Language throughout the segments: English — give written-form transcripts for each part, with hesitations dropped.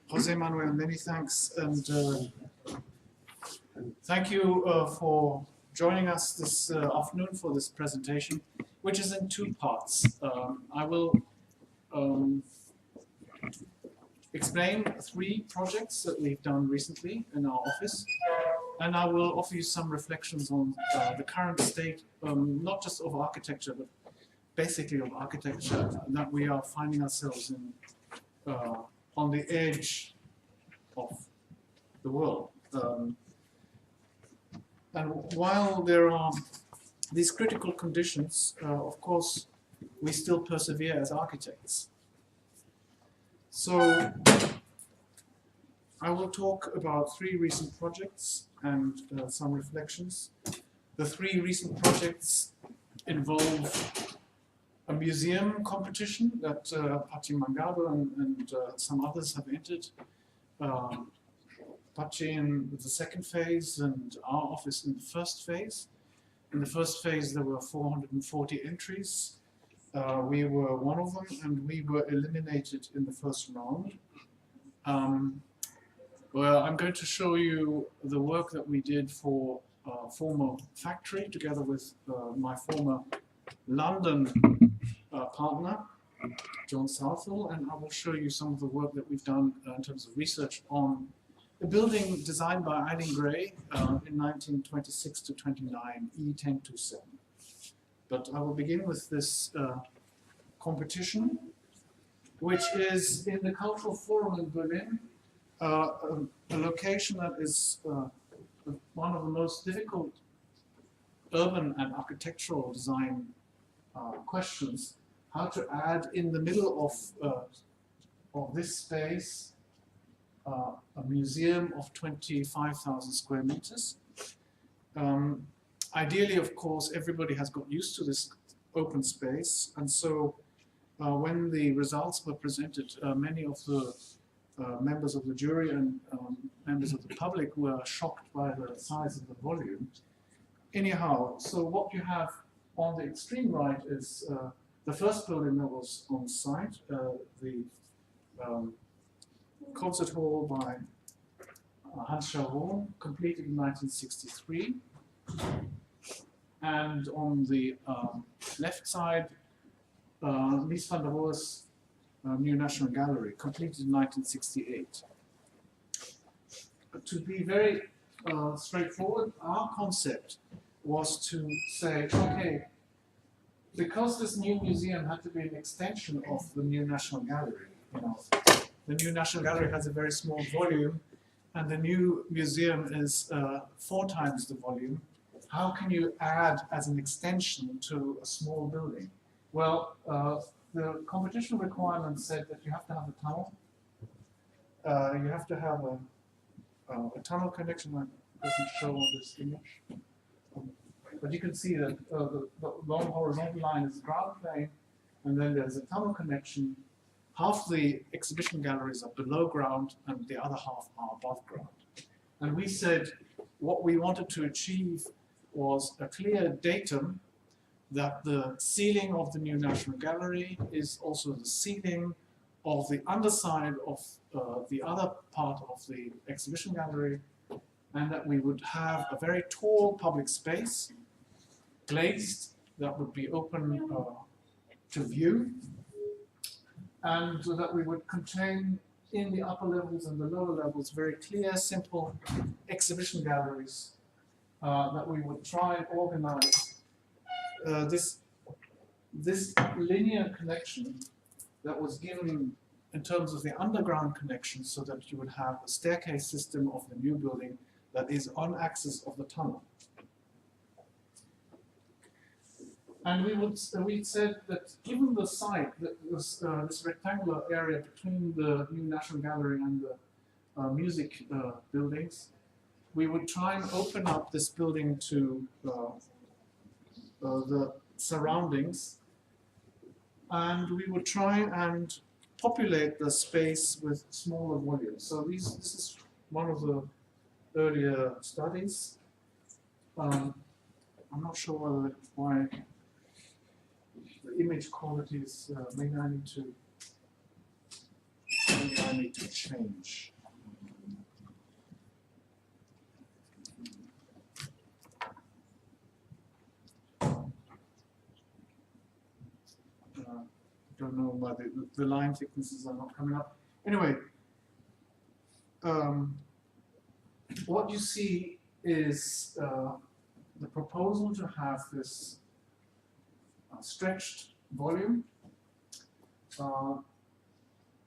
Jose Manuel, many thanks, and thank you for joining us this afternoon for this presentation, which is in two parts. I will explain three projects that we've done recently in our office, and I will offer you some reflections on the current state, not just of architecture, but basically of architecture that we are finding ourselves in on the edge of the world. And while there are these critical conditions, of course, we still persevere as architects. So I will talk about three recent projects and some reflections. The three recent projects involve a museum competition that Pachi Mangado and some others have entered. Pachi in the second phase and our office in the first phase. In the first phase there were 440 entries. We were one of them and we were eliminated in the first round. Well, I'm going to show you the work that we did for a former factory together with my former London partner, John Southall, and I will show you some of the work that we've done in terms of research on a building designed by Eileen Gray in 1926 to 29, E1027. But I will begin with this competition, which is in the Cultural Forum in Berlin, a location that is one of the most difficult urban and architectural design questions, how to add in the middle of this space a museum of 25,000 square meters. Ideally, of course, everybody has got used to this open space, and so when the results were presented, many of the members of the jury and members of the public were shocked by the size of the volume. Anyhow, so what you have on the extreme right is the first building that was on site, the concert hall by Hans Charon, completed in 1963. And on the left side, Mies van der Rohe's New National Gallery, completed in 1968. To be very straightforward, our concept was to say, okay, because this new museum had to be an extension of the New National Gallery, you know, the New National Gallery has a very small volume, and the new museum is 4 times the volume. How can you add as an extension to a small building? Well, the competition requirement said that you have to have a tunnel. You have to have a tunnel connection that doesn't show on this image. But you can see that the long horizontal line is the ground plane, and then there's a tunnel connection. Half the exhibition galleries are below ground, and the other half are above ground. And we said what we wanted to achieve was a clear datum that the ceiling of the New National Gallery is also the ceiling of the underside of the other part of the exhibition gallery, and that we would have a very tall public space, glazed, that would be open to view, and that we would contain in the upper levels and the lower levels very clear, simple exhibition galleries that we would try and organize this linear connection that was given in terms of the underground connection, so that you would have a staircase system of the new building that is on axis of the tunnel. And we said that given the site, that this rectangular area between the New National Gallery and the music buildings, we would try and open up this building to the surroundings, and we would try and populate the space with smaller volumes. So this is one of the earlier studies. I'm not sure why the image quality is, maybe I need to maybe I need to change. Don't know why the line thicknesses are not coming up. Anyway, what you see is the proposal to have this stretched volume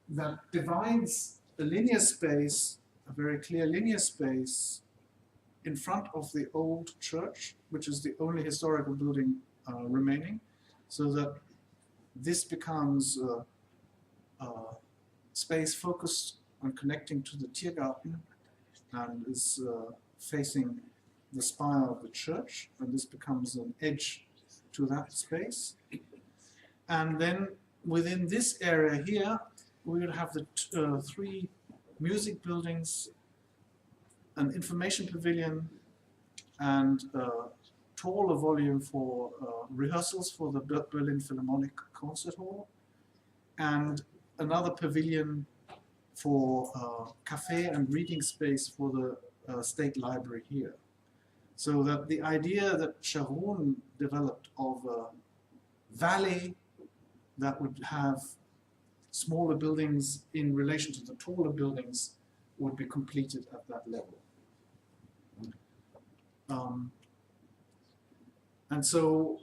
that divides a linear space, a very clear linear space, in front of the old church, which is the only historical building remaining, so that this becomes space focused on connecting to the Tiergarten and is facing the spire of the church, and this becomes an edge to that space. And then within this area here, we will have the three music buildings, an information pavilion, and taller volume for rehearsals for the Berlin Philharmonic Concert Hall, and another pavilion for cafe and reading space for the State Library here. So that the idea that Sharon developed of a valley that would have smaller buildings in relation to the taller buildings would be completed at that level. And so,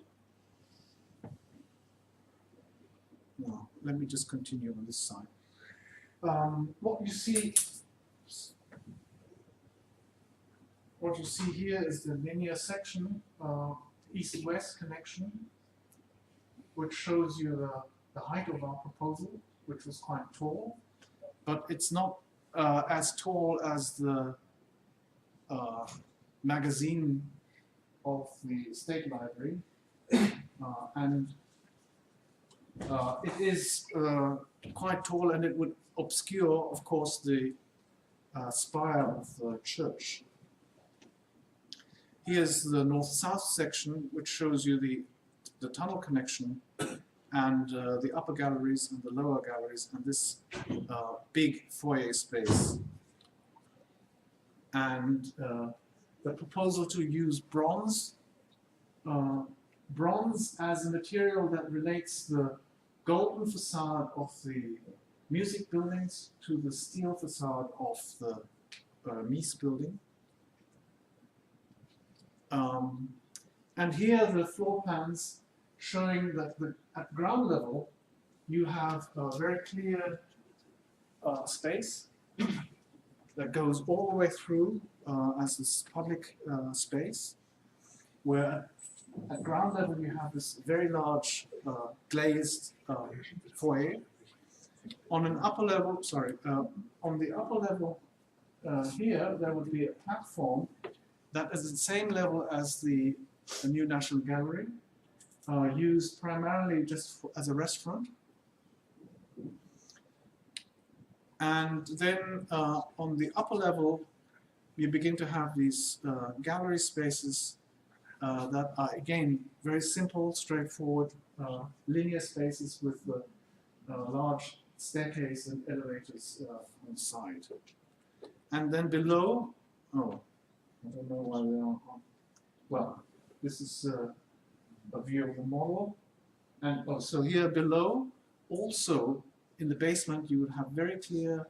well, let me just continue on this side. What you see here is the linear section, east-west connection, which shows you the height of our proposal, which was quite tall, but it's not as tall as the magazine of the State Library, and it is quite tall, and it would obscure, of course, the spire of the church. Here's the north-south section, which shows you the tunnel connection and the upper galleries and the lower galleries, and this big foyer space. And the proposal to use bronze as a material that relates the golden facade of the music buildings to the steel facade of the Mies building. And here the floor plans showing that at ground level you have a very clear space that goes all the way through as this public space, where at ground level you have this very large glazed foyer. On an upper level, on the upper level here there would be a platform that is the same level as the new National Gallery, used primarily just as a restaurant. And then on the upper level, you begin to have these gallery spaces that are, again, very simple, straightforward, linear spaces with large staircase and elevators on the side. And then below, oh, I don't know why they are on. Well, this is a view of the model. And so here below, also in the basement, you would have very clear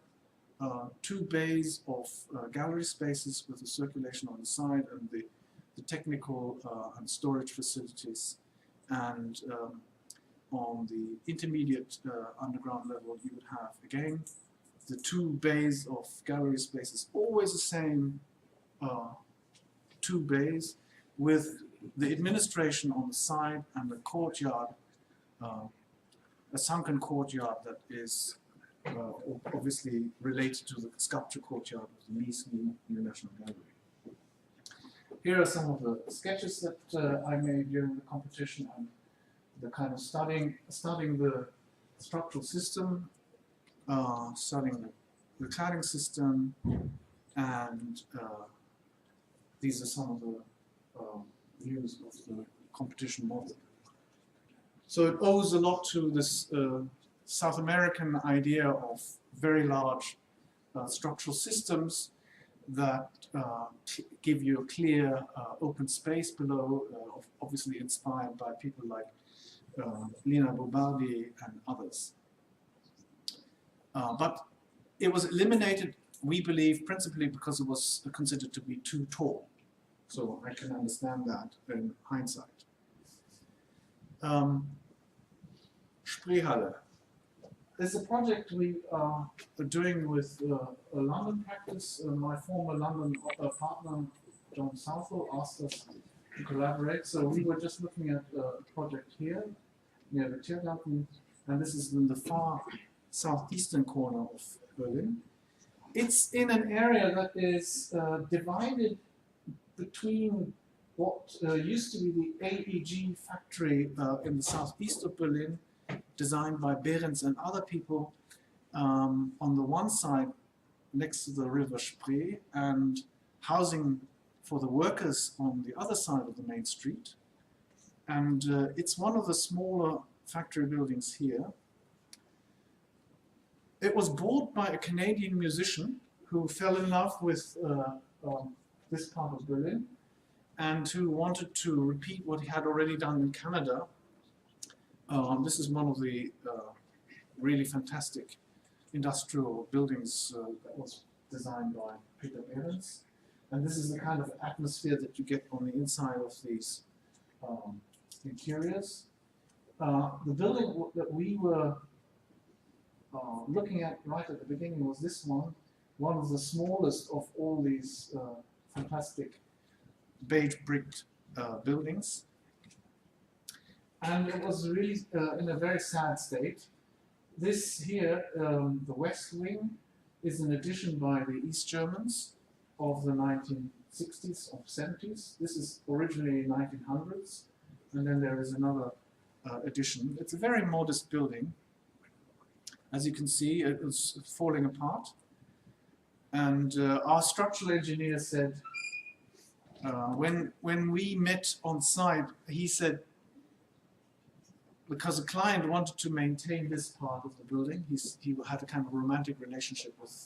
two bays of gallery spaces with the circulation on the side and the technical and storage facilities. And on the intermediate underground level, you would have, again, the two bays of gallery spaces, always the same two bays, with the administration on the side and the courtyard, a sunken courtyard that is obviously related to the sculpture courtyard of the Mies new National Gallery. Here are some of the sketches that I made during the competition, and the kind of studying the structural system, studying the cladding system, and these are some of the views of the competition model. So it owes a lot to this South American idea of very large structural systems that give you a clear open space below, obviously inspired by people like Lina Bobardi and others. But it was eliminated, we believe, principally because it was considered to be too tall. So I can understand that in hindsight. Spreehalle. There's a project we are doing with a London practice. My former London partner, John Southall, asked us to collaborate. So we were just looking at a project here near the Tiergarten, and this is in the far southeastern corner of Berlin. It's in an area that is divided between what used to be the AEG factory in the southeast of Berlin, designed by Behrens and other people, on the one side next to the river Spree, and housing for the workers on the other side of the main street. And it's one of the smaller factory buildings here. It was bought by a Canadian musician who fell in love with this part of Berlin and who wanted to repeat what he had already done in Canada. This is one of the really fantastic industrial buildings that was designed by Peter Behrens. And this is the kind of atmosphere that you get on the inside of these interiors. The building that we were looking at right at the beginning was this one of the smallest of all these fantastic beige bricked buildings. And it was really in a very sad state. This here, the West Wing, is an addition by the East Germans of the 1960s or 70s. This is originally 1900s, and then there is another addition. It's a very modest building. As you can see, it was falling apart. And our structural engineer said, when we met on site, he said, because the client wanted to maintain this part of the building, he had a kind of romantic relationship with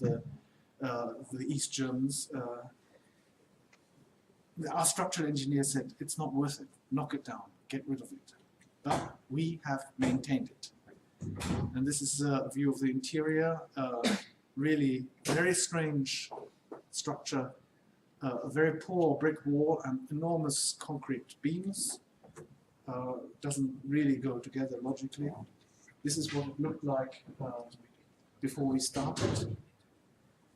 the East Germans. Our structural engineer said, it's not worth it, knock it down, get rid of it. But we have maintained it. And this is a view of the interior, really very strange structure, a very poor brick wall and enormous concrete beams. Doesn't really go together logically. This is what it looked like before we started.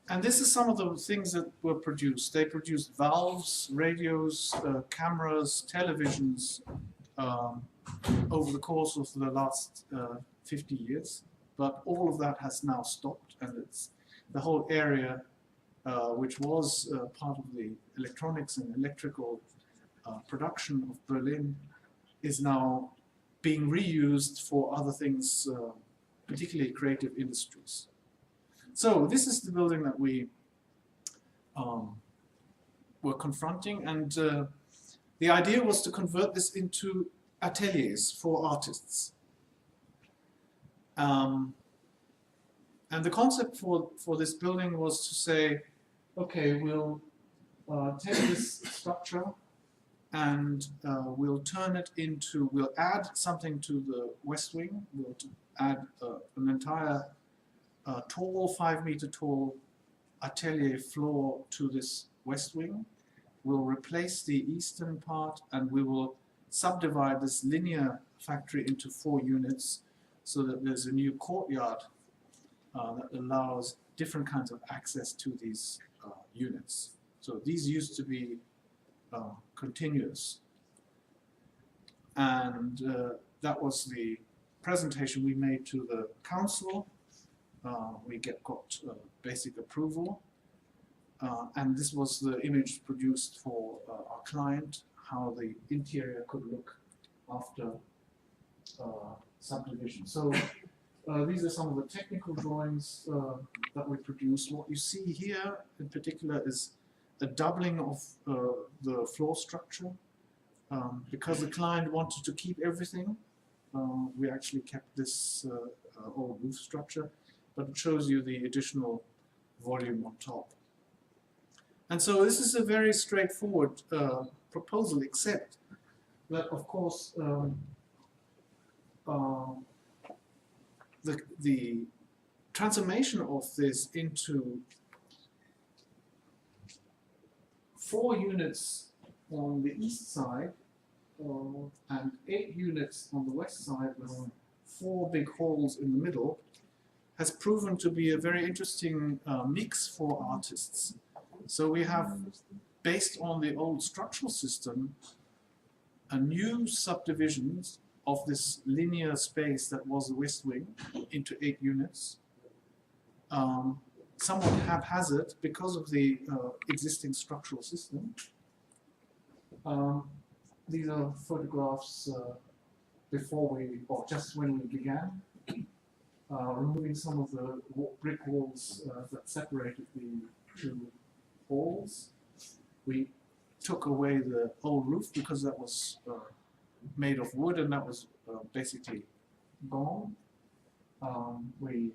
And this is some of the things that were produced. They produced valves, radios, cameras, televisions over the course of the last 50 years. But all of that has now stopped, and it's the whole area, which was part of the electronics and electrical production of Berlin, is now being reused for other things, particularly creative industries. So this is the building that we were confronting, and the idea was to convert this into ateliers for artists. And the concept for this building was to say, okay, we'll take this structure and we'll turn it into, we'll add something to the West Wing, we'll add an entire tall, 5-meter tall atelier floor to this West Wing. We'll replace the eastern part, and we will subdivide this linear factory into 4 units so that there's a new courtyard that allows different kinds of access to these units. So these used to be continuous. And that was the presentation we made to the council. We got basic approval. And this was the image produced for our client, how the interior could look after subdivision. So these are some of the technical drawings that we produced. What you see here in particular is a doubling of the floor structure. Because the client wanted to keep everything, we actually kept this old roof structure. but it shows you the additional volume on top. And so this is a very straightforward proposal, except that, of course, the transformation of this into 4 units on the east side and 8 units on the west side with 4 big halls in the middle has proven to be a very interesting mix for artists. So we have, based on the old structural system, a new subdivisions of this linear space that was the west wing into 8 units, somewhat haphazard because of the existing structural system. These are photographs before we, or just when we began, removing some of the brick walls that separated the 2 halls. We took away the old roof because that was made of wood and that was basically gone. We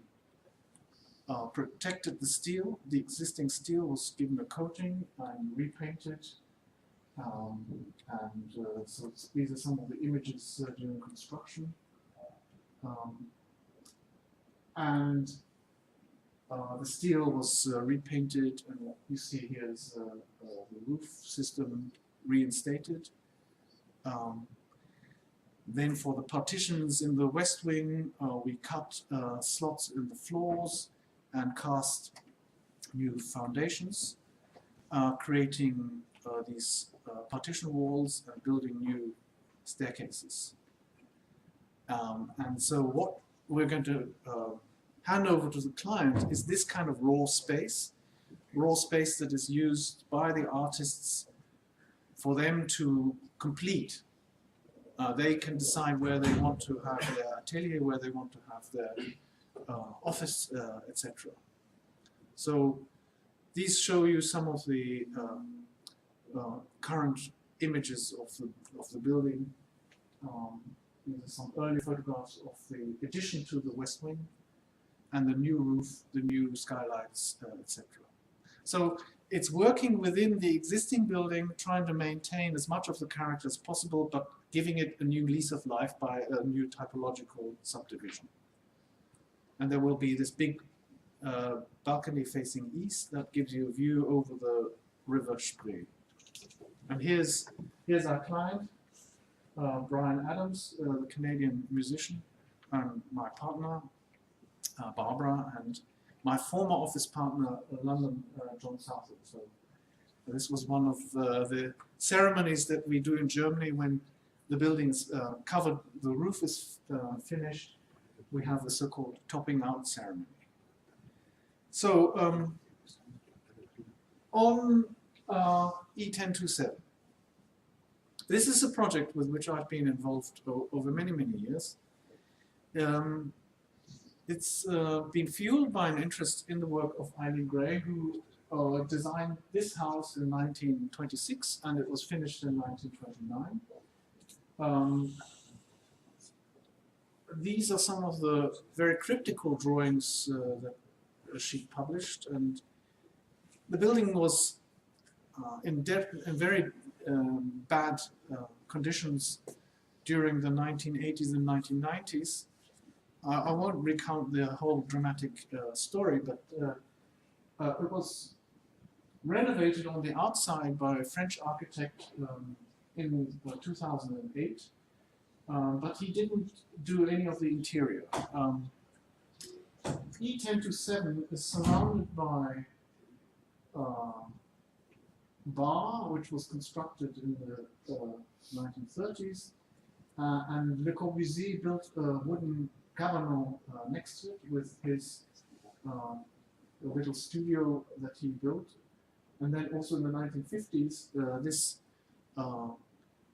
protected the steel. The existing steel was given a coating and repainted. So these are some of the images during construction. The steel was repainted, and what you see here is the roof system reinstated. Then for the partitions in the west wing, we cut slots in the floors and cast new foundations, creating these partition walls and building new staircases. And so what we're going to hand over to the client is this kind of raw space that is used by the artists for them to complete. They can decide where they want to have their atelier, where they want to have their office, etc. So these show you some of the current images of the building. These are some early photographs of the addition to the west wing and the new roof, the new skylights, etc. So it's working within the existing building, trying to maintain as much of the character as possible, but giving it a new lease of life by a new typological subdivision. And there will be this big balcony facing east that gives you a view over the river Spree. And here's our client, Brian Adams, the Canadian musician, and my partner, Barbara, and my former office partner, London, John Southall. So this was one of the ceremonies that we do in Germany when the building's covered, the roof is finished. We have the so-called topping out ceremony. So on E1027, this is a project with which I've been involved over many, many years. It's been fueled by an interest in the work of Eileen Gray, who designed this house in 1926, and it was finished in 1929. These are some of the very cryptical drawings that she published, and the building was in very bad conditions during the 1980s and 1990s. I won't recount the whole dramatic story, but it was renovated on the outside by a French architect in 2008, but he didn't do any of the interior. E1027 is surrounded by bar, which was constructed in the 1930s, and Le Corbusier built a wooden cabinet next to it with his little studio that he built. And then also in the 1950s, this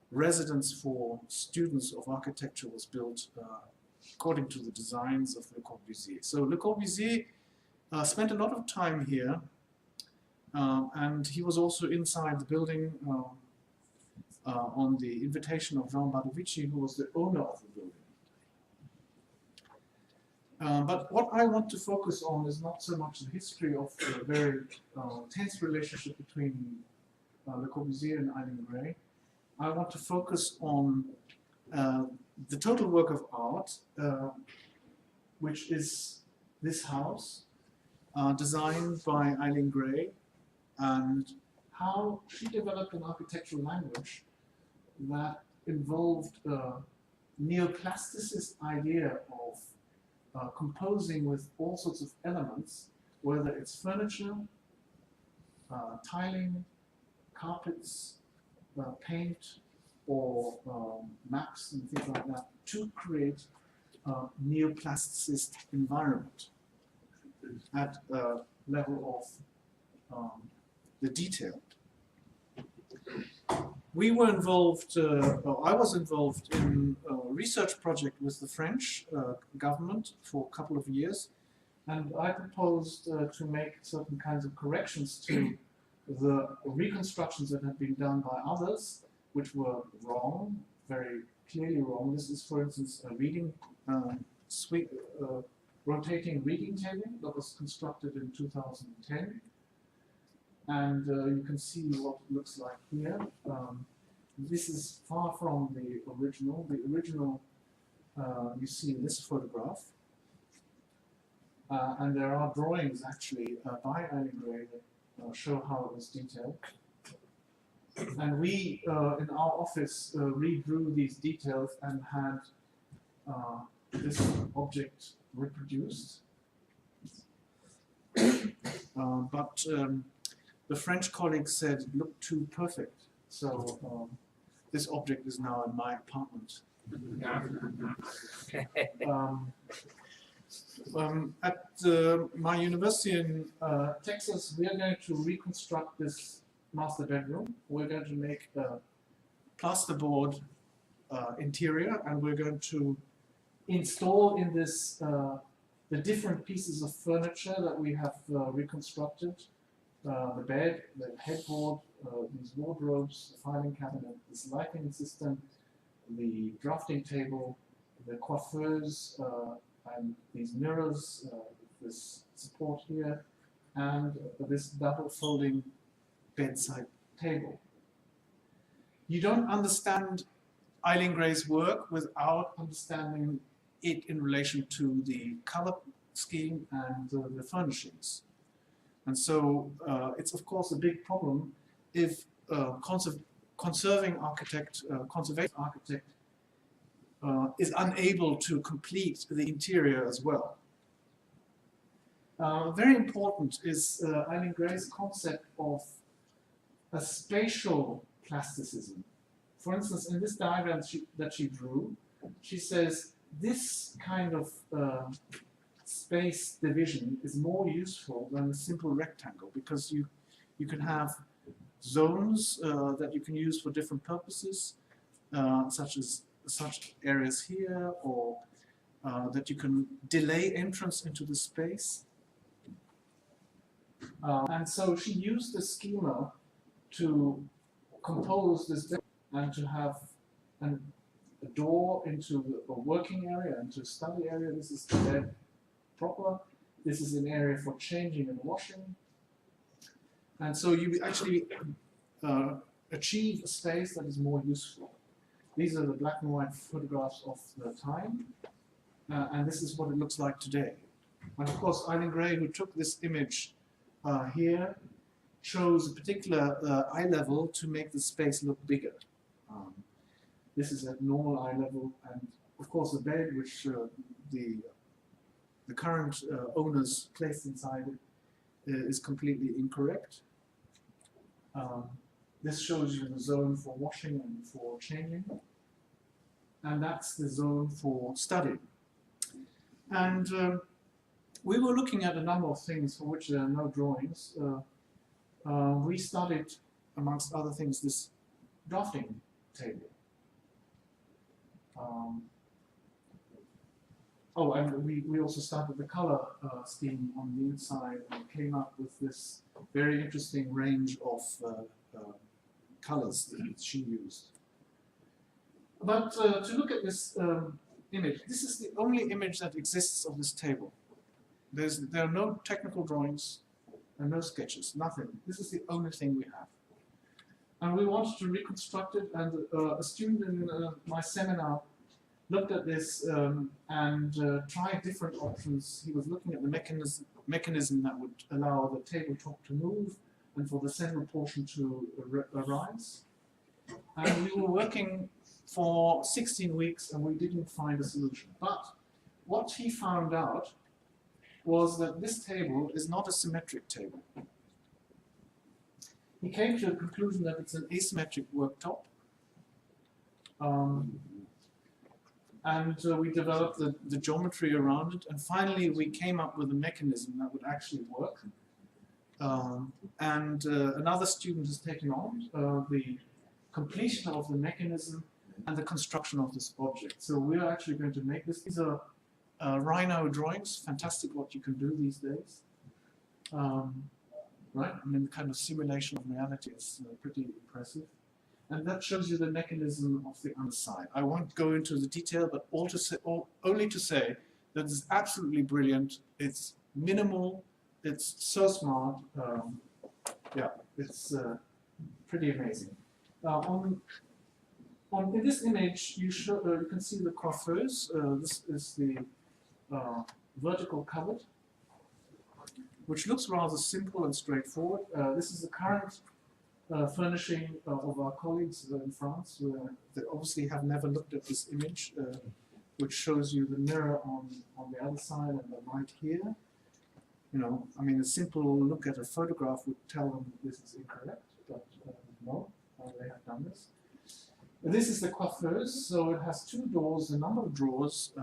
residence for students of architecture was built according to the designs of Le Corbusier. So Le Corbusier spent a lot of time here, and he was also inside the building on the invitation of Jean Badovici, who was the owner of the building. But what I want to focus on is not so much the history of the very tense relationship between Le Corbusier and Eileen Gray. I want to focus on the total work of art, which is this house, designed by Eileen Gray, and how she developed an architectural language that involved a neoplasticist idea of composing with all sorts of elements, whether it's furniture, tiling, carpets, paint, or maps and things like that, to create a neoplasticist environment at a level of the detail. We were involved, or I was involved in a research project with the French government for a couple of years, and I proposed to make certain kinds of corrections to the reconstructions that had been done by others, which were wrong, very clearly wrong. This is, for instance, a reading rotating reading table that was constructed in 2010. And you can see what it looks like here. This is far from the original. The original you see in this photograph. And there are drawings actually by Eileen Gray that show how it was detailed. And we, in our office, redrew these details and had this object reproduced. But the French colleagues said it looked too perfect, so this object is now in my apartment. At my university in Texas, we are going to reconstruct this master bedroom. We're going to make a plasterboard interior, and we're going to install in this the different pieces of furniture that we have reconstructed. The bed, the headboard, these wardrobes, the filing cabinet, this lighting system, the drafting table, the coiffeuse, and these mirrors, this support here, and this double folding bedside table. You don't understand Eileen Gray's work without understanding it in relation to the color scheme and the furnishings. And so it's of course a big problem if conservation architect is unable to complete the interior as well. Very important is Eileen Gray's concept of a spatial plasticism. For instance, in this diagram that she drew, she says this kind of space division is more useful than a simple rectangle, because you can have zones that you can use for different purposes, such areas here, or that you can delay entrance into the space. And so she used the schema to compose this and to have a door into a working area, into a study area. This is the bed proper. This is an area for changing and washing. And so you actually achieve a space that is more useful. These are the black and white photographs of the time. And this is what it looks like today. And of course, Eileen Gray, who took this image here, chose a particular eye level to make the space look bigger. This is at normal eye level, and of course the bed, which the current owners placed inside it, is completely incorrect. This shows you the zone for washing and for changing, and that's the zone for studying. And we were looking at a number of things for which there are no drawings. We studied, amongst other things, this drafting table. Oh, and we also started the color scheme on the inside and came up with this very interesting range of colors that she used. But to look at this image. This is the only image that exists of this table. There are no technical drawings and no sketches, nothing. This is the only thing we have. And we wanted to reconstruct it, and a student in my seminar looked at this and tried different options. He was looking at the mechanism that would allow the tabletop to move and for the central portion to arise. And we were working for 16 weeks and we didn't find a solution. But what he found out was that this table is not a symmetric table. He came to the conclusion that it's an asymmetric worktop. And we developed the geometry around it, and finally we came up with a mechanism that would actually work. Another student has taken on the completion of the mechanism and the construction of this object. So we're actually going to make this. These are Rhino drawings, fantastic what you can do these days. Right? I mean, the kind of simulation of reality is pretty impressive. And that shows you the mechanism of the underside. I won't go into the detail, but only to say that it's absolutely brilliant. It's minimal. It's so smart. Yeah, it's pretty amazing. In this image, you can see the coiffeuse. This is the vertical cupboard, which looks rather simple and straightforward. This is the current furnishing of our colleagues in France. They obviously have never looked at this image, which shows you the mirror on the other side and the light here. You know, I mean, a simple look at a photograph would tell them this is incorrect, but no, they have done this. This is the coiffeuse, so it has two doors, a number of drawers,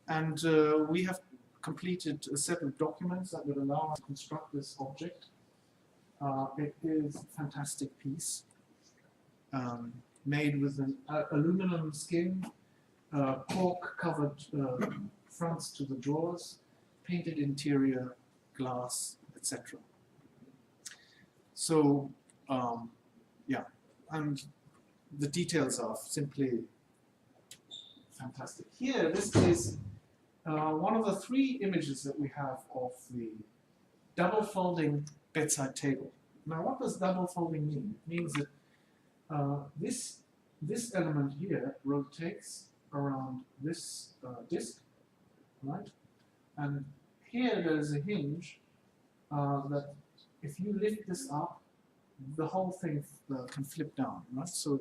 and we have completed a set of documents that would allow us to construct this object. It is a fantastic piece, made with an aluminum skin, cork-covered fronts to the drawers, painted interior, glass, etc. So, yeah, and the details are simply fantastic. Here, this is one of the three images that we have of the double folding bedside table. Now, what does double folding mean? It means that this element here rotates around this disc, right? And here there is a hinge that if you lift this up, the whole thing can flip down, right? So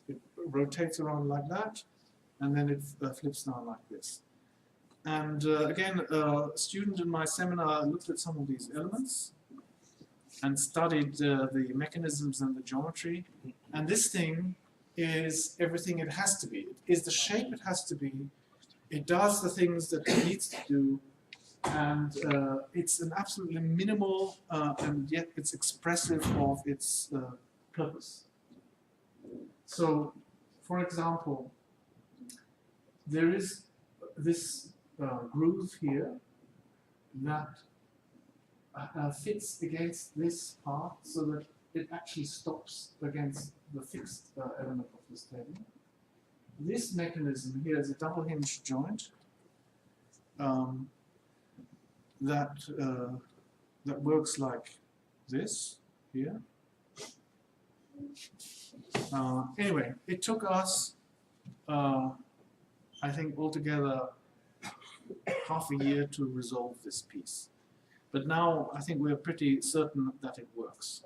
it rotates around like that, and then it flips down like this. And again, a student in my seminar looked at some of these elements and studied the mechanisms and the geometry. And this thing is everything it has to be. It is the shape it has to be. It does the things that it needs to do. And it's an absolutely minimal, and yet it's expressive of its purpose. So, for example, there is this groove here that fits against this part so that it actually stops against the fixed element of this table. This mechanism here is a double hinge joint that works like this here. Anyway, it took us, I think, altogether half a year to resolve this piece. But now I think we're pretty certain that it works.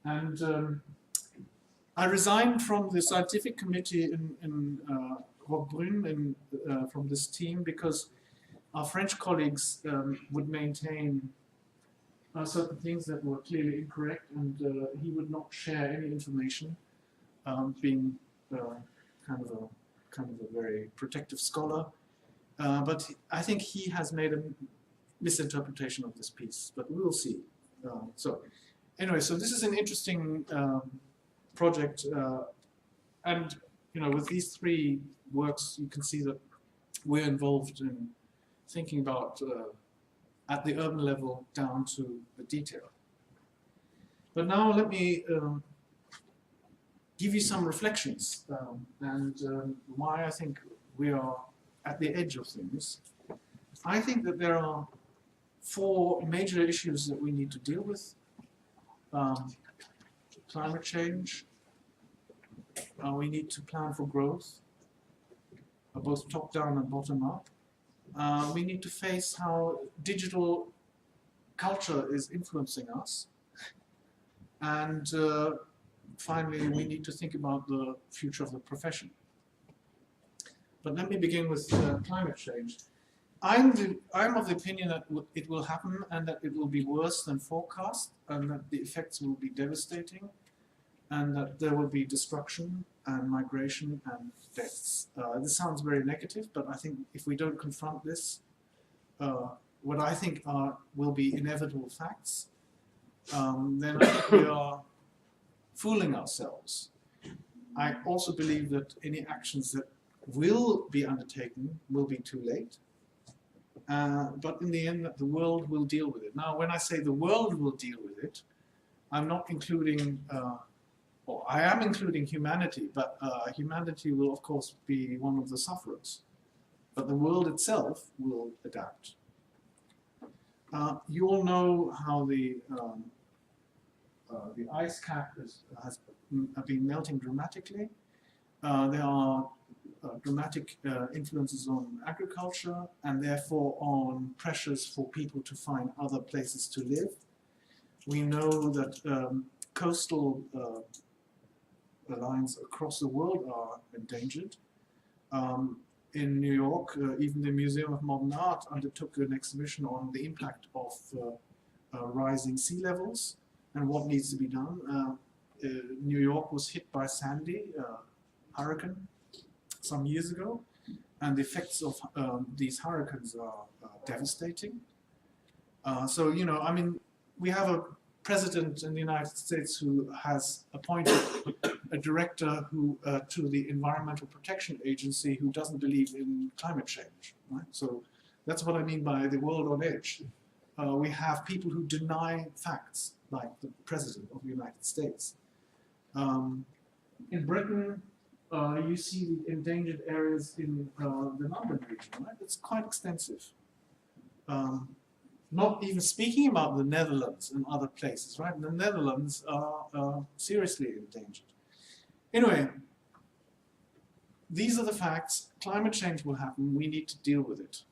And I resigned from the scientific committee in Roquebrune from this team because our French colleagues would maintain certain things that were clearly incorrect, and he would not share any information, being kind of a very protective scholar. But I think he has made a misinterpretation of this piece, but we will see. So anyway, so this is an interesting project, and you know, with these three works, you can see that we're involved in thinking about at the urban level down to the detail. But now let me give you some reflections and why I think we are at the edge of things. I think that there are 4 major issues that we need to deal with. Climate change, we need to plan for growth, both top-down and bottom-up. We need to face how digital culture is influencing us. And finally, we need to think about the future of the profession. But let me begin with climate change. I'm of the opinion that it will happen and that it will be worse than forecast, and that the effects will be devastating, and that there will be destruction and migration and deaths. This sounds very negative, but I think if we don't confront this, what I think will be inevitable facts, then I think we are fooling ourselves. I also believe that any actions that will be undertaken will be too late. But in the end, the world will deal with it. Now, when I say the world will deal with it, I'm not including, or I am including humanity, but humanity will, of course, be one of the sufferers. But the world itself will adapt. You all know how the ice cap has been melting dramatically. There are dramatic influences on agriculture and therefore on pressures for people to find other places to live. We know that coastal lines across the world are endangered. In New York, even the Museum of Modern Art undertook an exhibition on the impact of rising sea levels and what needs to be done. New York was hit by Sandy, hurricane, some years ago, and the effects of these hurricanes are devastating. So, you know, I mean, we have a president in the United States who has appointed a director who, to the Environmental Protection Agency who doesn't believe in climate change. Right? So that's what I mean by the world on edge. We have people who deny facts, like the president of the United States. In Britain, you see the endangered areas in the London region, right? It's quite extensive. Not even speaking about the Netherlands and other places, right? The Netherlands are seriously endangered. Anyway, these are the facts. Climate change will happen. We need to deal with it.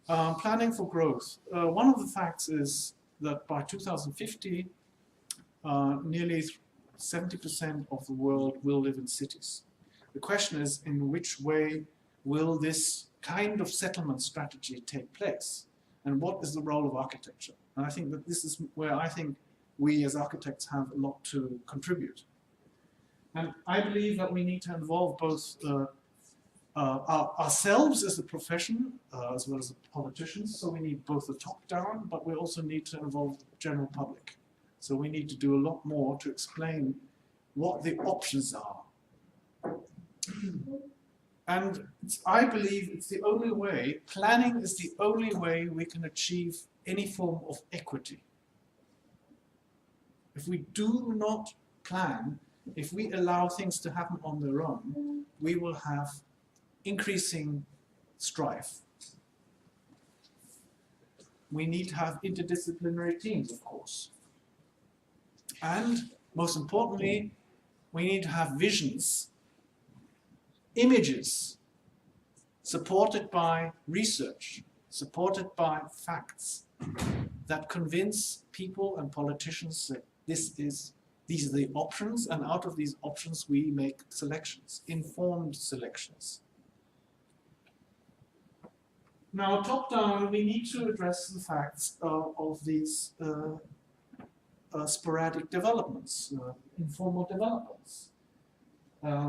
Planning for growth. One of the facts is that by 2050, nearly 70% of the world will live in cities. The question is, in which way will this kind of settlement strategy take place? And what is the role of architecture? And I think that this is where I think we as architects have a lot to contribute. And I believe that we need to involve both ourselves as a profession, as well as the politicians. So we need both the top-down, but we also need to involve the general public. So we need to do a lot more to explain what the options are. And I believe it's the only way, planning is the only way we can achieve any form of equity. If we do not plan, if we allow things to happen on their own, we will have increasing strife. We need to have interdisciplinary teams, of course. And most importantly, we need to have visions, images, supported by research, supported by facts, that convince people and politicians that these are the options, and out of these options we make selections, informed selections. Now, top-down, we need to address the facts of these sporadic developments, informal developments.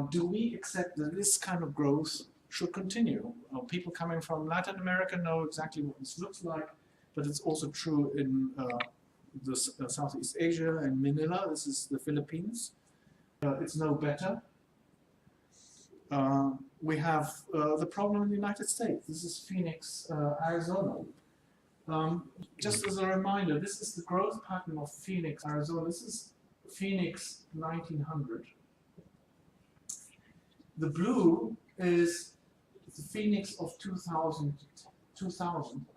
Do we accept that this kind of growth should continue? People coming from Latin America know exactly what this looks like, but it's also true in Southeast Asia and Manila. This is the Philippines. It's no better. We have the problem in the United States. This is Phoenix, Arizona. Just as a reminder, this is the growth pattern of Phoenix, Arizona. This is Phoenix 1900. The blue is the Phoenix of 2000,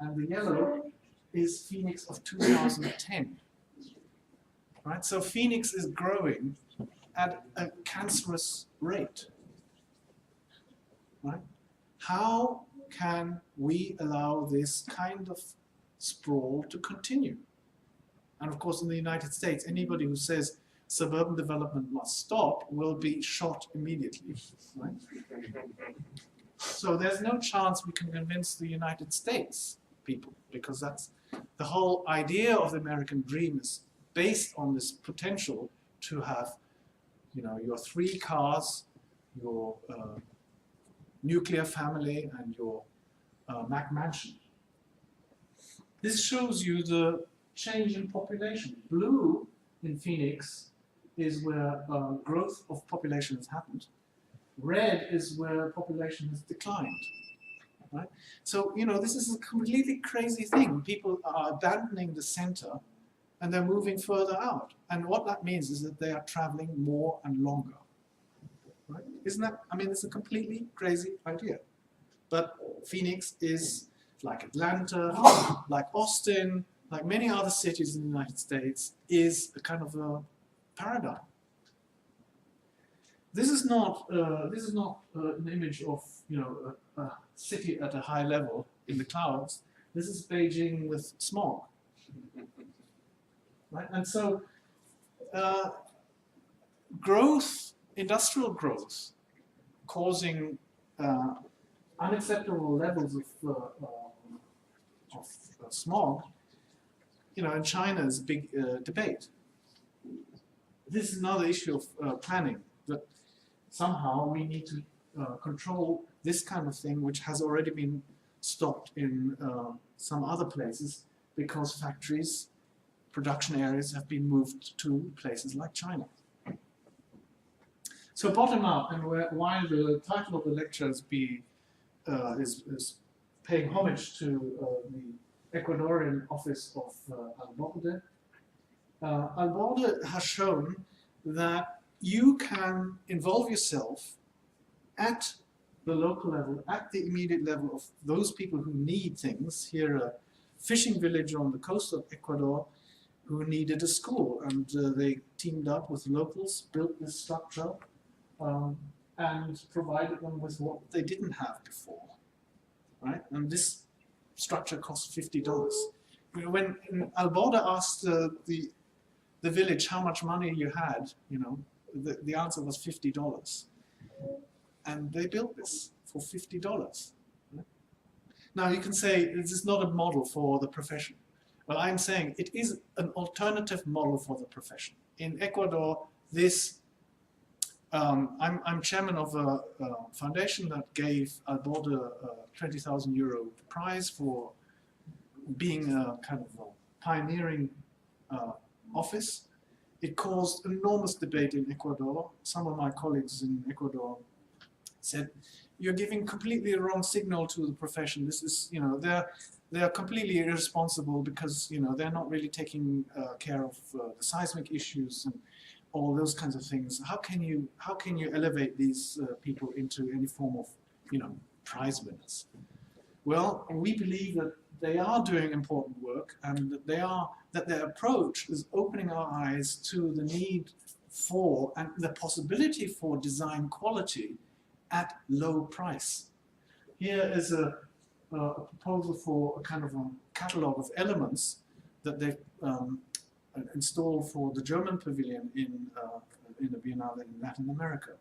and the yellow is Phoenix of 2010. Right? So Phoenix is growing at a cancerous rate. Right? How can we allow this kind of sprawl to continue? And of course, in the United States, anybody who says suburban development must stop will be shot immediately. Right? So there's no chance we can convince the United States people, because that's the whole idea of the American dream is based on this potential to have, you know, your 3 cars, your nuclear family, and your Mac mansion. This shows you the change in population. Blue in Phoenix is where growth of population has happened. Red is where population has declined. Right? So, you know, this is a completely crazy thing. People are abandoning the center and they're moving further out. And what that means is that they are traveling more and longer. Right? Isn't that, I mean, it's a completely crazy idea. But Phoenix is like Atlanta, like Austin, like many other cities in the United States, is a kind of a paradigm. This is not an image of, you know, a city at a high level in the clouds. This is Beijing with smog. Right? And so growth, industrial growth, causing unacceptable levels of smog, you know, in China is a big debate. This is another issue of planning, that somehow we need to control this kind of thing, which has already been stopped in some other places, because factories, production areas have been moved to places like China. So bottom up, and while the title of the lecture is paying homage to the Ecuadorian office of Al Borde, Al Borde has shown that you can involve yourself at the local level, at the immediate level of those people who need things. Here, a fishing village on the coast of Ecuador who needed a school, and they teamed up with locals, built this structure, and provided them with what they didn't have before. Right? And this structure cost $50. When Al Borde asked the village how much money you had, you know, the answer was $50. And they built this for $50. Now you can say this is not a model for the profession. Well, I'm saying it is an alternative model for the profession. In Ecuador, this I'm chairman of a foundation that gave Al Borde a 20,000 euro prize for being a kind of a pioneering office. It caused enormous debate in Ecuador. Some of my colleagues in Ecuador said, "You're giving completely the wrong signal to the profession. This is, you know, they're completely irresponsible because, you know, they're not really taking care of the seismic issues and all those kinds of things. How can you elevate these people into any form of, you know, prize winners?" Well, we believe that they are doing important work, and that their approach is opening our eyes to the need for and the possibility for design quality at low price. Here is a proposal for a kind of a catalog of elements that they've installed for the German pavilion in the Biennale in Latin America.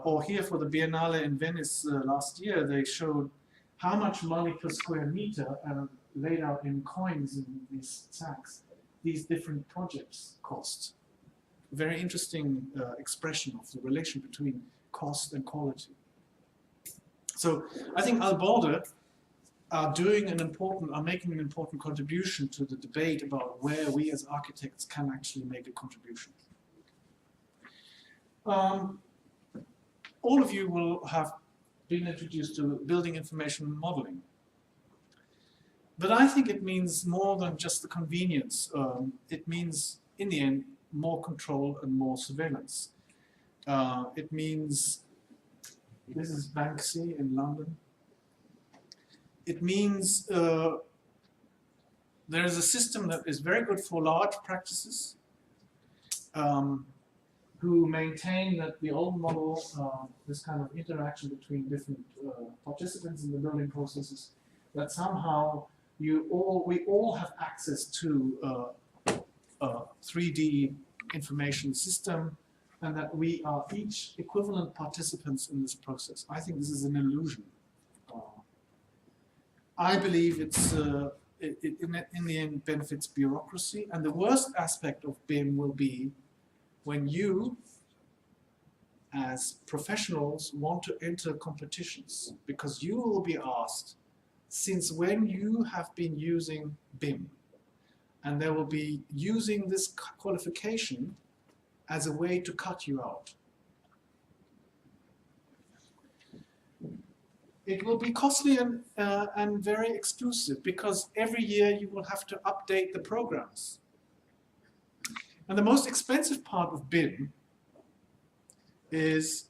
Or here for the Biennale in Venice last year, they showed how much money per square meter laid out in coins in these sacks these different projects cost. A very interesting expression of the relation between cost and quality. So I think Al Borde are making an important contribution to the debate about where we as architects can actually make a contribution. All of you will have been introduced to building information modeling. But I think it means more than just the convenience. It means, in the end, more control and more surveillance. It means This is Banksy in London. It means there is a system that is very good for large practices who maintain that the old model, this kind of interaction between different participants in the building processes, that somehow we all have access to a 3D information system, and that we are each equivalent participants in this process. I think this is an illusion. I believe it's in the end benefits bureaucracy, and the worst aspect of BIM will be when you, as professionals, want to enter competitions, because you will be asked, since when you have been using BIM, and they will be using this qualification as a way to cut you out. It will be costly and very exclusive, because every year you will have to update the programs. And the most expensive part of BIM is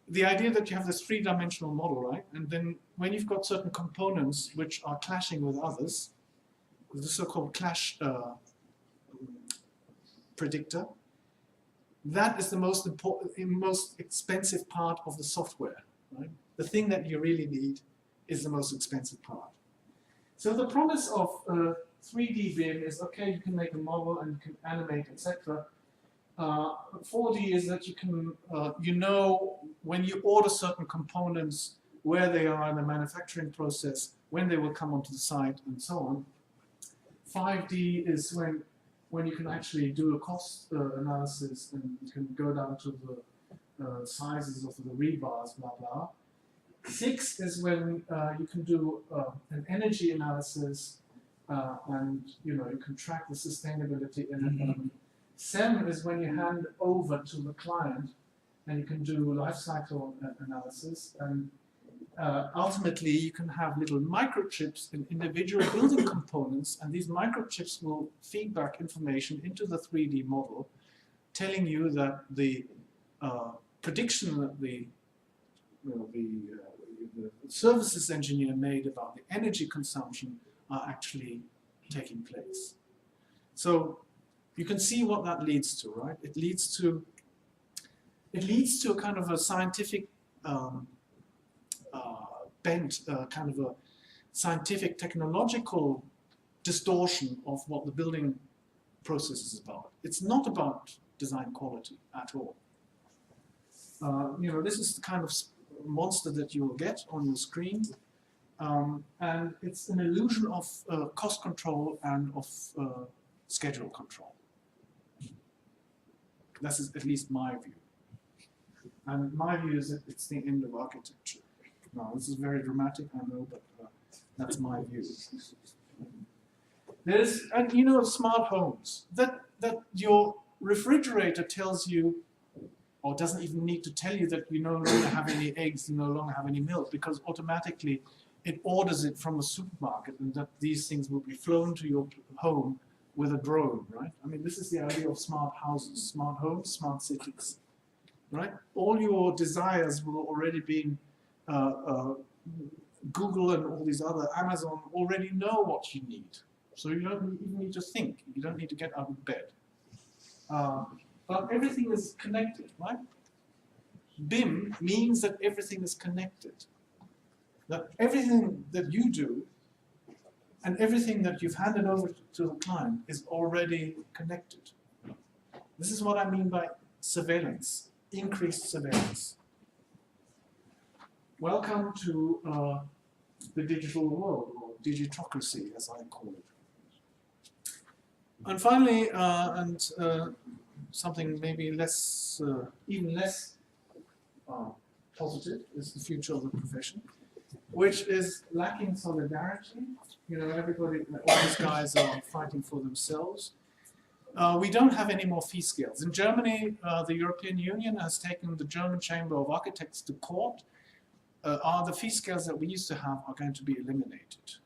the idea that you have this three-dimensional model, right? And then when you've got certain components which are clashing with others, the so-called clash predictor, that is the most important, most expensive part of the software, right? The thing that you really need is the most expensive part. So the promise of 3D BIM is, okay, you can make a model and you can animate, etc. 4D is that you can, you know, when you order certain components, where they are in the manufacturing process, when they will come onto the site, and so on. 5D is when you can actually do a cost analysis, and you can go down to the sizes of the rebars, blah blah. 6 is when you can do an energy analysis, and you can track the sustainability in it. 7 is when you hand over to the client, and you can do life cycle analysis, and ultimately you can have little microchips in individual building components, and these microchips will feed back information into the 3D model, telling you that the prediction that the services engineer made about the energy consumption are actually taking place. So you can see what that leads to, right? It leads to a kind of a scientific bent, kind of a scientific technological distortion of what the building process is about. It's not about design quality at all. This is the kind of monster that you will get on your screen, and it's an illusion of cost control and of schedule control. That's at least my view. And my view is that it's the end of architecture. Now, this is very dramatic, I know, but that's my view. And smart homes. That your refrigerator tells you, or doesn't even need to tell you, that you no longer have any eggs, you no longer have any milk, because automatically it orders it from a supermarket, and that these things will be flown to your home with a drone, right? I mean, this is the idea of smart houses, smart homes, smart cities, right? All your desires will already be, Google and all these other, Amazon already know what you need. So you don't even need to think. You don't need to get out of bed. But everything is connected, right? BIM means that everything is connected. That everything that you do and everything that you've handed over to the client is already connected. This is what I mean by surveillance, increased surveillance. Welcome to the digital world, or digitocracy, as I call it. And finally, something maybe less, even less positive, is the future of the profession, which is lacking solidarity. Everybody, all these guys are fighting for themselves. We don't have any more fee scales. In Germany, the European Union has taken the German Chamber of Architects to court. The fee scales that we used to have are going to be eliminated.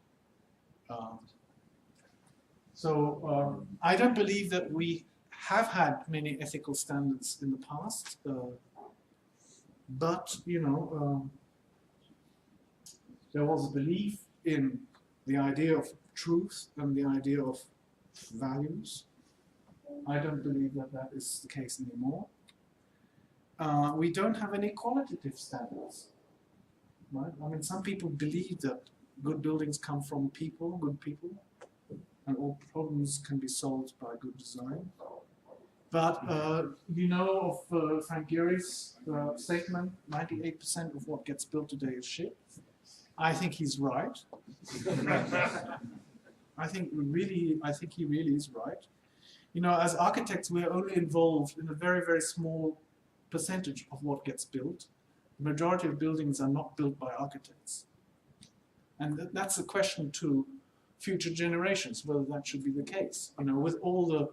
I don't believe that we have had many ethical standards in the past. but you know, there was a belief in the idea of truth and the idea of values. I don't believe that that is the case anymore. We don't have any qualitative standards, right? I mean, some people believe that good buildings come from people, good people, and all problems can be solved by good design. But you know of Frank Gehry's statement, 98% of what gets built today is shit. I think he's right. I think he really is right. You know, as architects, we're only involved in a very, very small percentage of what gets built. The majority of buildings are not built by architects. And that's a question to future generations, whether that should be the case. You know, with all the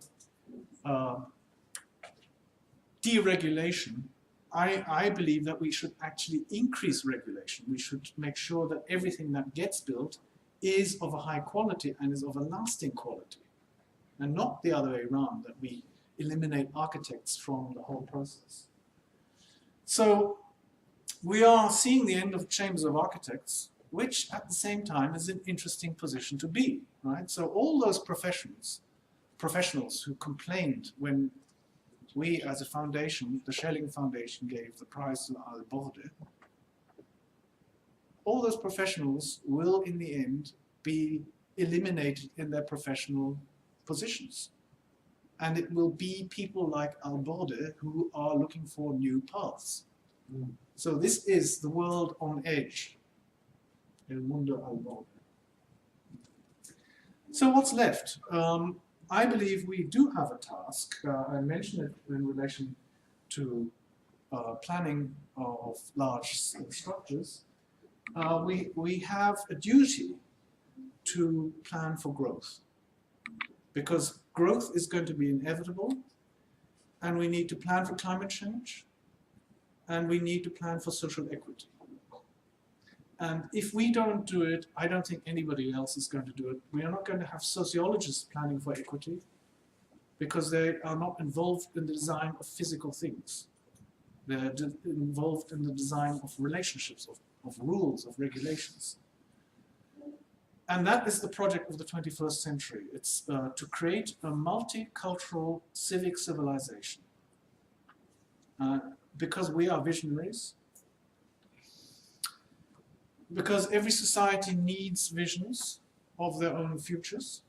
deregulation, I believe that we should actually increase regulation. We should make sure that everything that gets built is of a high quality and is of a lasting quality. And not the other way around, that we eliminate architects from the whole process. So we are seeing the end of chambers of architects, which at the same time is an interesting position to be, right? So all those professionals who complained when we as a foundation, the Schelling Foundation, gave the prize to Al Borde, all those professionals will in the end be eliminated in their professional positions. And it will be people like Al Borde who are looking for new paths. So this is the world on edge. El Mundo Al Borde. So what's left? I believe we do have a task. I mentioned it in relation to planning of large structures. We have a duty to plan for growth, because growth is going to be inevitable, and we need to plan for climate change, and we need to plan for social equity. And if we don't do it, I don't think anybody else is going to do it. We are not going to have sociologists planning for equity, because they are not involved in the design of physical things. They're involved in the design of relationships, of rules, of regulations. And that is the project of the 21st century. It's to create a multicultural civic civilization. Because we are visionaries, because every society needs visions of their own futures,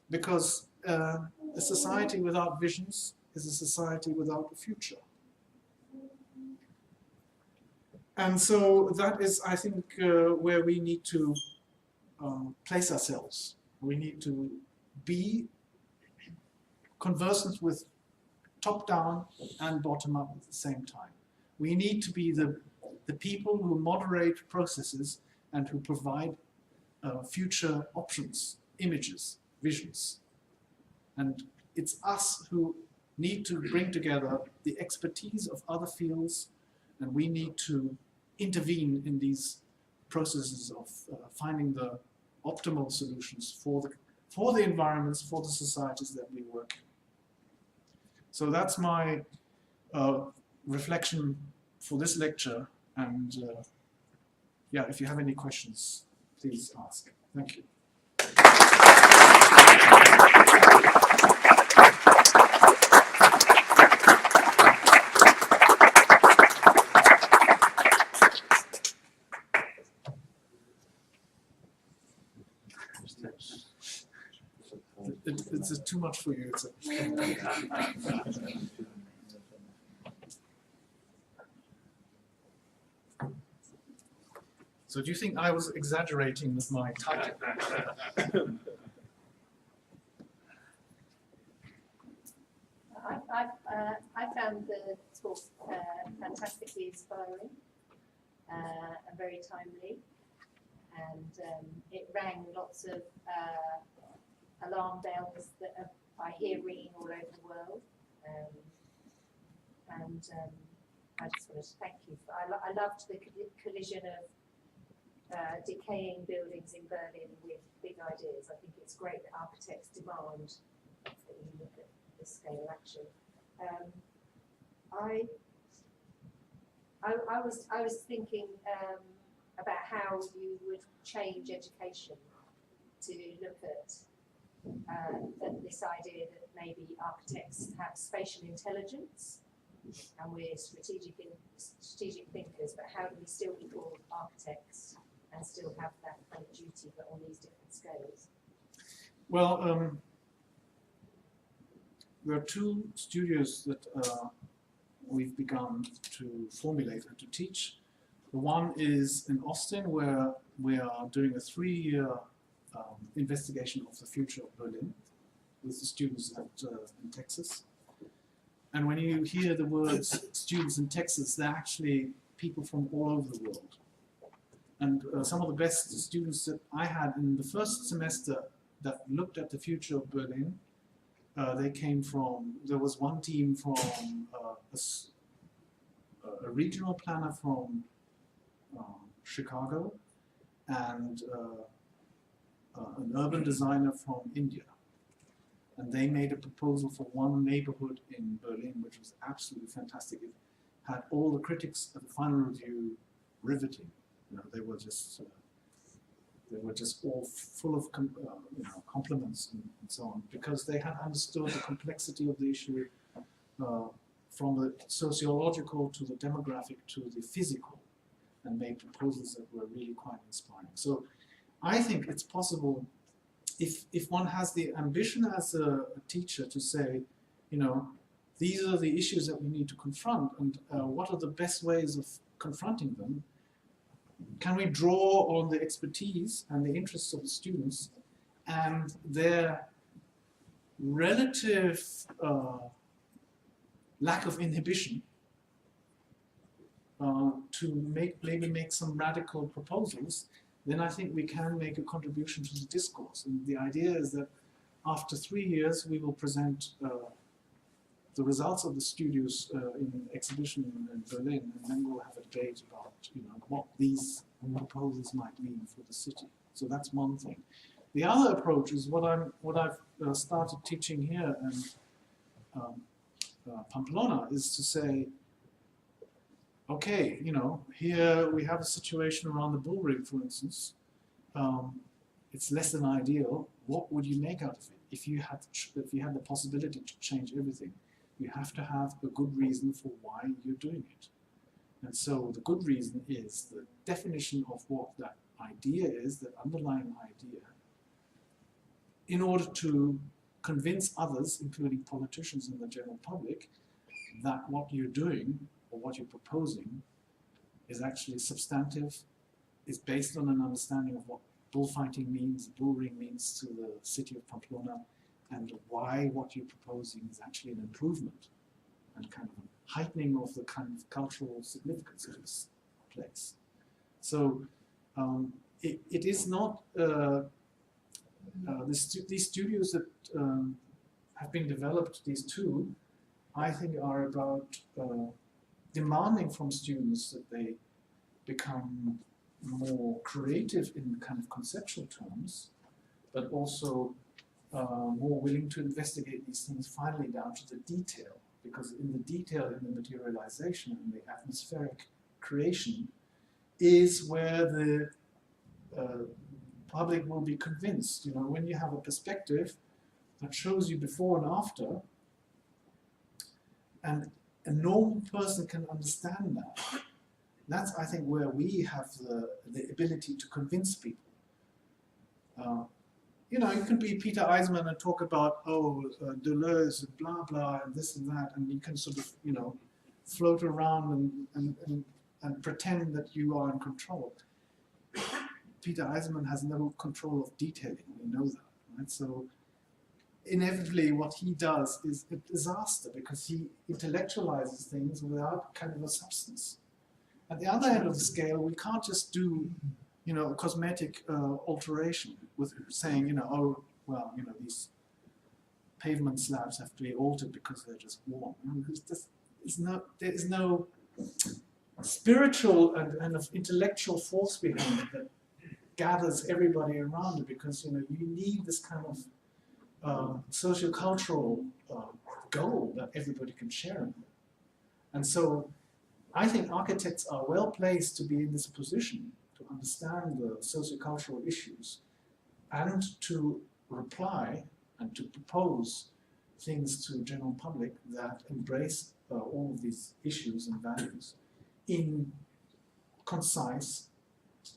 because a society without visions is a society without a future. And so that is, I think, where we need to place ourselves. We need to be conversant with top-down and bottom-up at the same time. We need to be the people who moderate processes and who provide future options, images, visions. And it's us who need to bring together the expertise of other fields, and we need to intervene in these processes of finding the optimal solutions for the environments, for the societies that we work in. So that's my reflection for this lecture, and yeah, if you have any questions, please ask. Thank you. It's too much for you. So do you think I was exaggerating with my title? I found the talk fantastically inspiring and very timely, and it rang lots of alarm bells that I hear ringing all over the world, and I just want to thank you. I loved the collision of decaying buildings in Berlin with big ideas. I think it's great that architects demand that you look at this scale of action. I was thinking about how you would change education to look at this idea that maybe architects have spatial intelligence and we're strategic thinkers, but how do we still be called architects and still have that kind of duty, but on these different scales? Well, there are two studios that we've begun to formulate and to teach. The one is in Austin, where we are doing a 3-year investigation of the future of Berlin with the students in Texas. And when you hear the words students in Texas, they're actually people from all over the world. And some of the best students that I had in the first semester that looked at the future of Berlin, they came from, there was one team from a regional planner from Chicago and an urban designer from India. And they made a proposal for one neighborhood in Berlin, which was absolutely fantastic. It had all the critics at the final review riveting. You know, they were just all full of compliments and so on, because they had understood the complexity of the issue from the sociological to the demographic to the physical, and made proposals that were really quite inspiring. So I think it's possible, if one has the ambition as a teacher to say, you know, these are the issues that we need to confront, and what are the best ways of confronting them? Can we draw on the expertise and the interests of the students and their relative lack of inhibition to maybe make some radical proposals? Then I think we can make a contribution to the discourse. And the idea is that after 3 years, we will present the results of the studios in exhibition in Berlin, and then we'll have a debate about, you know, what these proposals might mean for the city. So that's one thing. The other approach is what I've started teaching here in Pamplona, is to say, okay, you know, here we have a situation around the bull ring, for instance. It's less than ideal. What would you make out of it? If you had the possibility to change everything, you have to have a good reason for why you're doing it. And so the good reason is the definition of what that idea is, that underlying idea, in order to convince others, including politicians and the general public, that what you're doing or what you're proposing is actually substantive, is based on an understanding of what bullfighting means, bull ring means to the city of Pamplona, and why what you're proposing is actually an improvement and kind of a heightening of the kind of cultural significance of this place. So it is not, these studios that have been developed, these two, I think are about demanding from students that they become more creative in kind of conceptual terms, but also more willing to investigate these things finally down to the detail, because in the detail, in the materialization and the atmospheric creation is where the public will be convinced. You know, when you have a perspective that shows you before and after, and a normal person can understand that, that's, I think, where we have the ability to convince people. You know, you can be Peter Eisman and talk about, Deleuze and blah, blah, and this and that, and you can sort of, you know, float around and pretend that you are in control. Peter Eisman has no control of detailing, we know that, right? So inevitably what he does is a disaster, because he intellectualizes things without kind of a substance. At the other end of the scale, we can't just do, you know, a cosmetic alteration with saying, you know, oh, well, you know, these pavement slabs have to be altered because they're just worn. There is no spiritual and of intellectual force behind it that gathers everybody around it, because, you know, you need this kind of socio-cultural goal that everybody can share in. And so I think architects are well placed to be in this position to understand the sociocultural issues and to reply and to propose things to the general public that embrace all of these issues and values in concise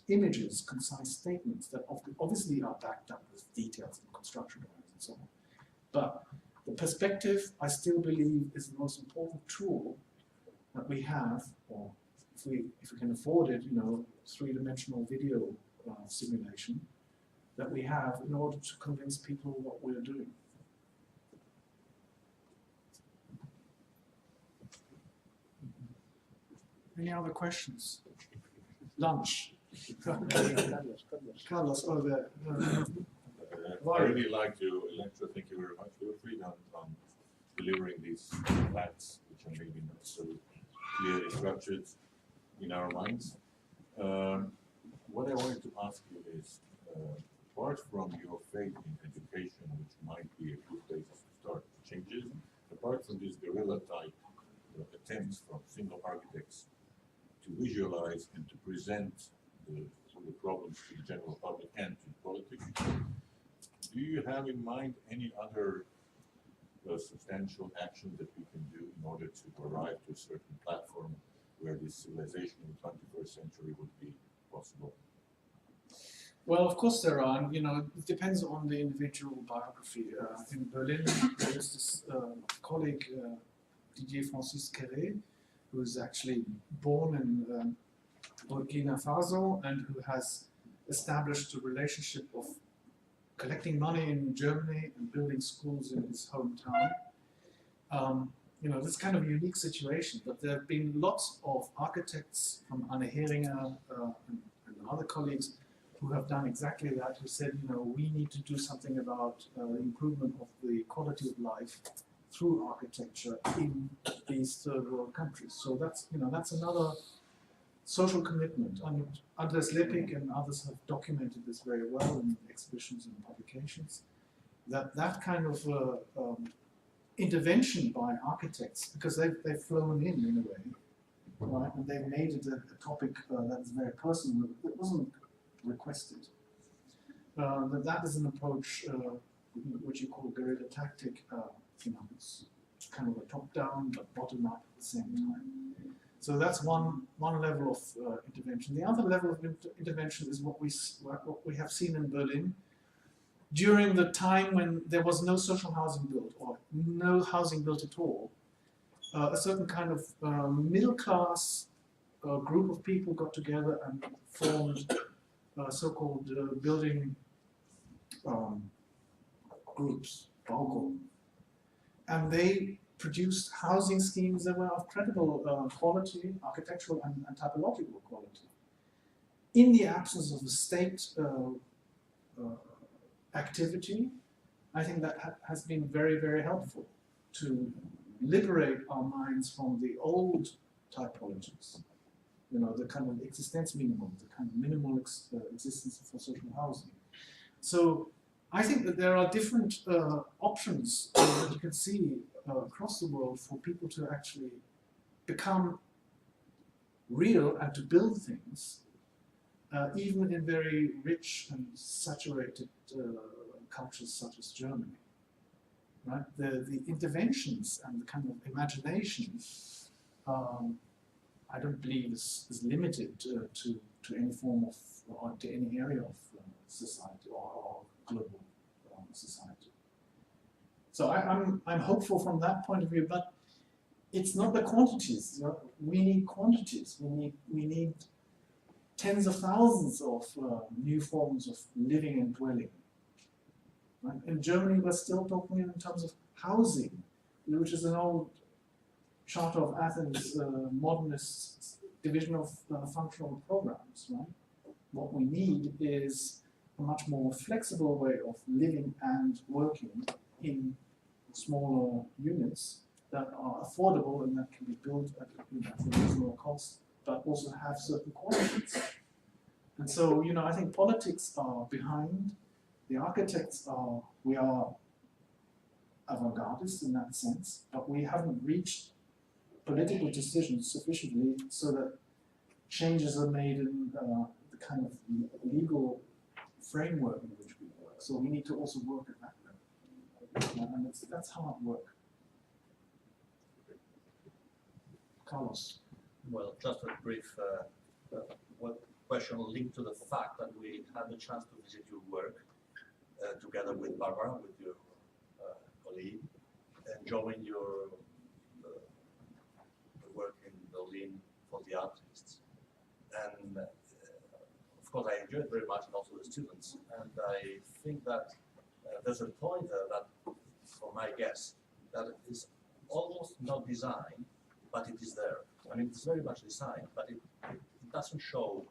images, concise statements that obviously are backed up with details and construction drawings and so on. But the perspective, I still believe, is the most important tool that we have, or if we can afford it, you know, three-dimensional video simulation that we have in order to convince people what we're doing. Any other questions? Lunch. Carlos, oh, there. I really like to lecture. Thank you very much, Wilfried, on delivering these facts, which are maybe not so clearly structured in our minds. What I wanted to ask you is, apart from your faith in education, which might be a good place to start changes, apart from these guerrilla type attempts from single architects to visualize and to present the problems to the general public and to politics, do you have in mind any other substantial action that we can do in order to arrive to a certain platform where this civilization in the 21st century would be possible? Well, of course there are, and you know, it depends on the individual biography. In Berlin, there is this colleague, Didier Francis Quéré, who is actually born in Burkina Faso and who has established a relationship of collecting money in Germany and building schools in his hometown. You know, this kind of unique situation, but there have been lots of architects from Anne Heringer and other colleagues who have done exactly that, who said, you know, we need to do something about the improvement of the quality of life through architecture in these third world countries. So that's, you know, that's another social commitment. And Andres Lepik and others have documented this very well in exhibitions and publications. That kind of intervention by architects, because they've flown in a way, right? And they've made it a topic that is very personal. It wasn't requested. That is an approach which you call guerrilla tactic. You know, it's kind of a top-down but bottom-up at the same time. So that's one level of intervention. The other level of intervention is what we have seen in Berlin during the time when there was no social housing built, or no housing built at all. A certain kind of middle-class group of people got together and formed so-called building groups, Baugruppen. And they produced housing schemes that were of credible quality, architectural and typological quality. In the absence of a state activity, I think that has been very, very helpful to liberate our minds from the old typologies. You know, the kind of existence minimum, the kind of minimal existence for social housing. So I think that there are different options that you can see across the world for people to actually become real and to build things, even in very rich and saturated cultures such as Germany. Right? The interventions and the kind of imagination, I don't believe is limited to any form of, or to any area of society or global society. So I'm hopeful from that point of view, but it's not the quantities. You know, we need quantities. We need tens of thousands of new forms of living and dwelling. Right? In Germany, we're still talking in terms of housing, which is an old Charter of Athens modernist division of functional programs. Right? What we need is a much more flexible way of living and working in smaller units that are affordable and that can be built at a reasonable cost, but also have certain qualities. And so, you know, I think politics are behind, the architects are, we are avant-gardists in that sense, but we haven't reached political decisions sufficiently so that changes are made in the kind of legal framework in which we work. So we need to also work at that level. And that's hard work. Carlos. Well, just a brief question linked to the fact that we had the chance to visit your work together with Barbara, with your colleague, enjoying your work in Berlin for the artists. And of course, I enjoyed very much, and also the students. And I think that there's a point there that, for my guess, that is almost not designed, but it is there. I mean, it's very much designed, but it doesn't show,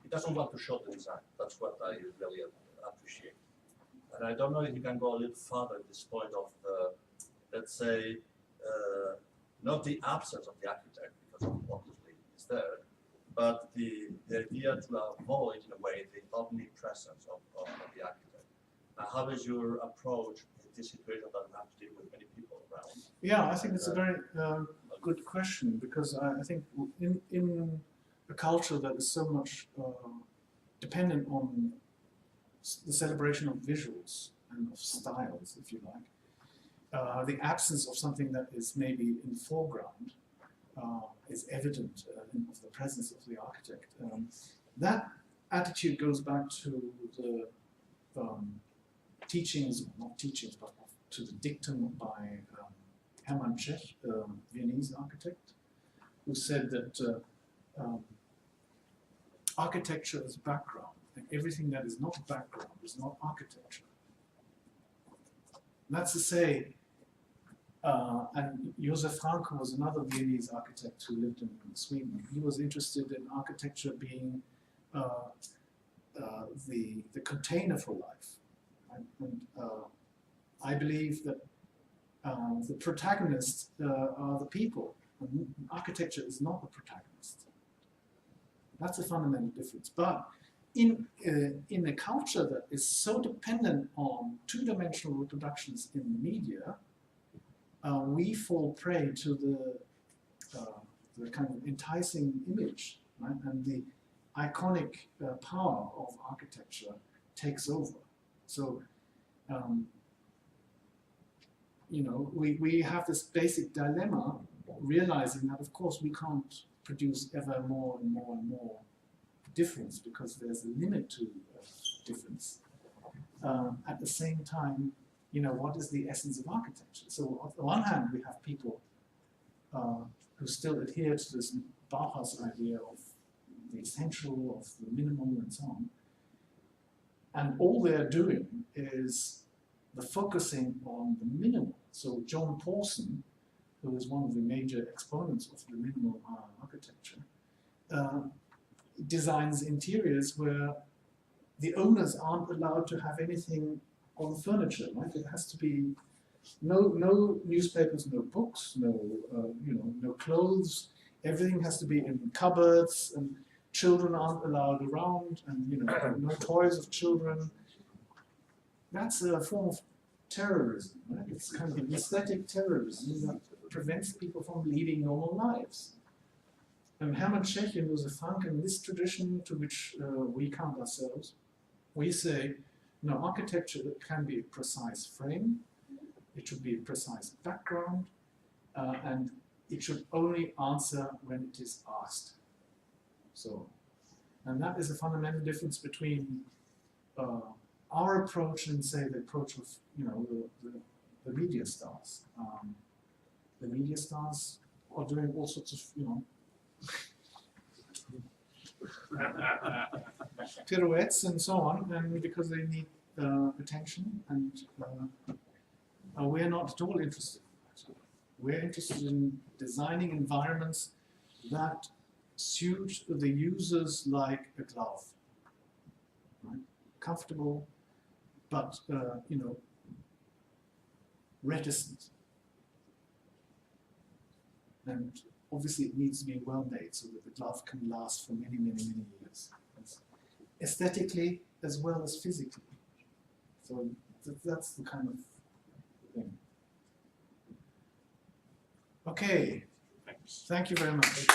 it doesn't want to show the design. That's what I really appreciate. And I don't know if you can go a little further at this point of the, let's say, not the absence of the architect, because obviously it's there, but the idea to avoid, in a way, the omnipresence of the architect. Now, how is your approach in this situation that we have to deal with many people around? Yeah, I think it's a very good question, because I think in a culture that is so much dependent on the celebration of visuals and of styles, if you like, the absence of something that is maybe in the foreground is evident of the presence of the architect. That attitude goes back to the teachings, not teachings, but to the dictum by Hermann Czech, Viennese architect, who said that architecture is background, and everything that is not background is not architecture. And that's to say, and Josef Franke was another Viennese architect who lived in Sweden. He was interested in architecture being the container for life. And I believe that the protagonists are the people. And architecture is not the protagonist. That's a fundamental difference. But in a culture that is so dependent on two-dimensional reproductions in the media, we fall prey to the kind of enticing image, right? And the iconic power of architecture takes over. So, you know, we have this basic dilemma, realizing that, of course, we can't produce ever more and more and more difference, because there's a limit to difference. At the same time, you know, what is the essence of architecture? So on the one hand, we have people who still adhere to this Bauhaus idea of the essential, of the minimal, and so on. And all they're doing is the focusing on the minimal. So John Pawson, who is one of the major exponents of the minimal architecture, designs interiors where the owners aren't allowed to have anything on furniture, right? It has to be no newspapers, no books, no no clothes. Everything has to be in cupboards, and children aren't allowed around, and no toys of children. That's a form of terrorism, right? It's kind of an aesthetic terrorism that prevents people from leading normal lives. And Hermann Czech and Josef Franke, in this tradition to which we count ourselves, we say, no, architecture can be a precise frame, it should be a precise background, and it should only answer when it is asked. So, and that is a fundamental difference between our approach and, say, the approach of the media stars. The media stars are doing all sorts of pirouettes and so on, and because they need attention, and we're not at all interested in that. We're interested in designing environments that suit the users like a glove, right? Comfortable, but reticent, and obviously it needs to be well made so that the glove can last for many, many, many years, aesthetically as well as physically. So that's the kind of thing. Okay. Thank Thank you very much.